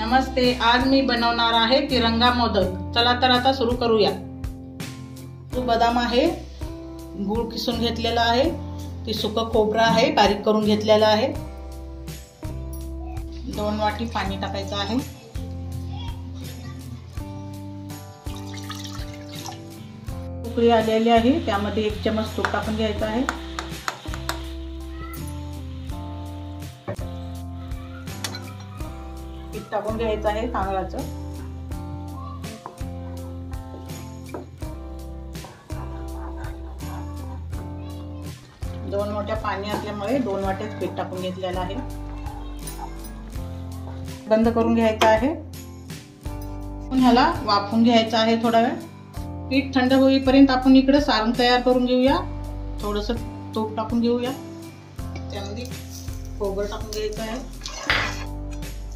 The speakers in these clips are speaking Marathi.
नमस्ते, आज मी बनवणार आहे तिरंगा मोदक। चला तर आता सुरू करूया। तो बदाम आहे, गूळ किसून घेतलेला आहे, ती सुकं खोबरं आहे बारीक करून घेतलेला आहे। 2 वाटी पाणी टाकायचं आहे। उकळी आलेली आहे, त्यामध्ये 1 चमच तूप टाकून घ्यायचं आहे। पीठ टाकून घ्यायचं आहे तांदळाचं। दोन मोठ्या पाणी असल्यामुळे 2 वाट्याच पीठ टाकून घेतलेलं आहे। बंद करून घ्यायचं आहे। ह्याला वाफवून घ्यायचं आहे थोडा वेळ। पीठ थंड होईपर्यंत आपण इकडे सारण तयार करून घेऊया। थोडंसं तूप टाकून घेऊया, त्यामध्ये खोबरं टाकून घ्यायचं आहे,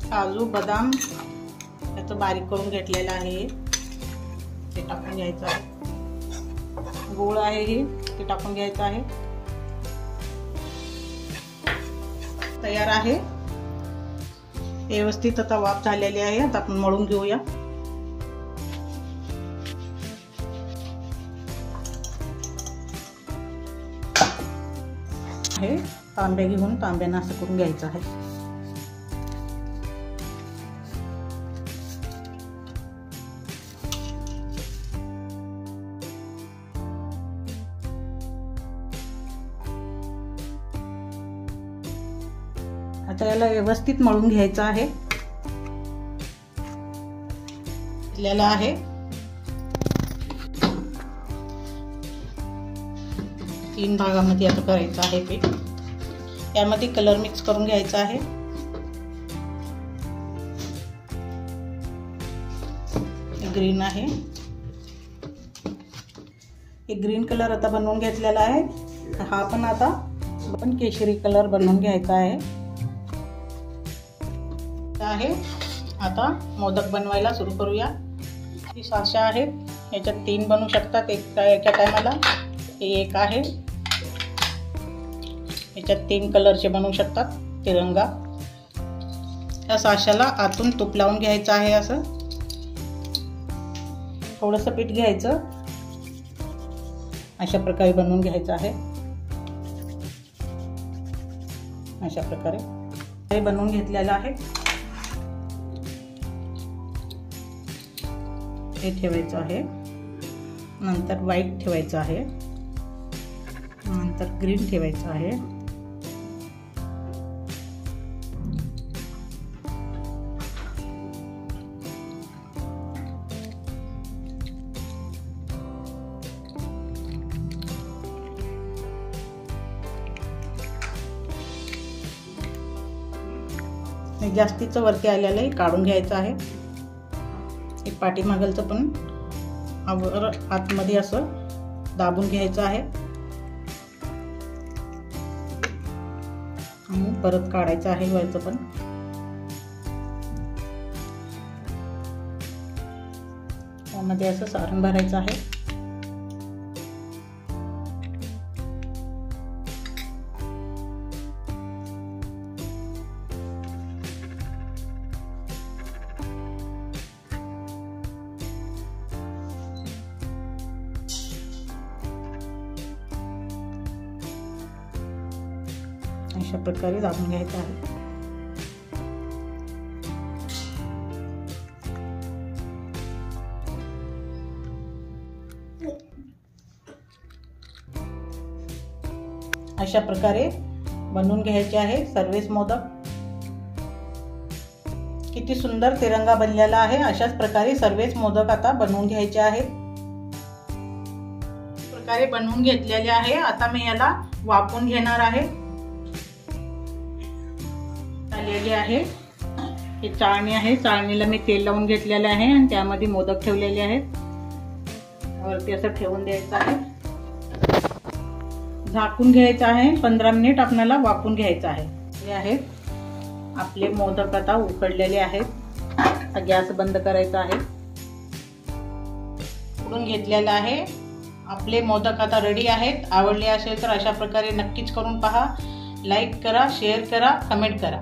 काजू बदाम याचं बारीक करून घेतलेलं आहे ते टाकून घ्यायचं आहे। गूळ आहे हे ते टाकून घ्यायचं आहे। तयार आहे, व्यवस्थित आता वाफ झालेली आहे। आता आपण मळून घेऊया। हे तांबे घेऊन तांब्यानं असं करून घ्यायचं आहे। आता याला व्यवस्थित मळून घ्यायचं आहे। घेतलेला आहे 3 भागामध्ये आता करायचं आहे पीठ। यामध्ये कलर मिक्स करून घ्यायचा आहे। ग्रीन आहे, एक ग्रीन कलर आता बनवून घेतलेला आहे। हा पण आता आपण केशरी कलर बनवून घ्यायचा आहे। आता मोदक बनवायला सुरू करूया। ही साशा आहेत, याच्यात 3 बनवू शकतात एका टायमाला। हे एक आहे, याच्यात 3 कलरचे बनवू शकतात तिरंगा। या साशाला आतून तूप लावून घ्यायचं आहे। असं थोडंसं पीठ घ्यायचं, अशा प्रकारे बनवून घ्यायचं आहे। अशा प्रकारे हे बनवून घेतलेलं आहे। हे ठेवायचं आहे, नंतर व्हाईट ठेवायचं आहे, नंतर ग्रीन ठेवायचं आहे, जास्तीचं वरती आलेलं काढून घ्यायचं आहे। एक पाठीमागलचं पण आतमध्ये असं दाबून घ्यायचं आहे आणि परत काढायचं आहे वरचं पण। त्यामध्ये असं सारण भरायचं आहे। अशा प्रकारे दाबून घ्यायचं आहे। अशा प्रकारे बनवून घ्यायचे आहे सर्वच मोदक। किती सुंदर तिरंगा बनलेला आहे। अशाच प्रकारे सर्वच मोदक आता बनवून घ्यायचे आहेत। प्रकारे बनवून घेतलेले आहे। आता मी याला वाफवून घेणार आहे। आलेली आहे, ही चाळणी आहे, चाळणीला मी तेल लावून घेतलेले आहे आणि त्यामध्ये मोदक ठेवलेले आहेत। वरती असं ठेवून द्यायचं आहे, झाकून घ्यायचं आहे। 15 मिनिट आपल्याला वाफवून घ्यायचं आहे। हे आहेत आपले मोदक आता उकडलेले आहेत। गॅस बंद करायचा आहे। उकडून घेतलेला आहे। आपले मोदक आता रेडी आहेत। आवडले असेल तर अशा प्रकारे नक्कीच करून पहा। लाईक करा, शेअर करा, कमेंट करा।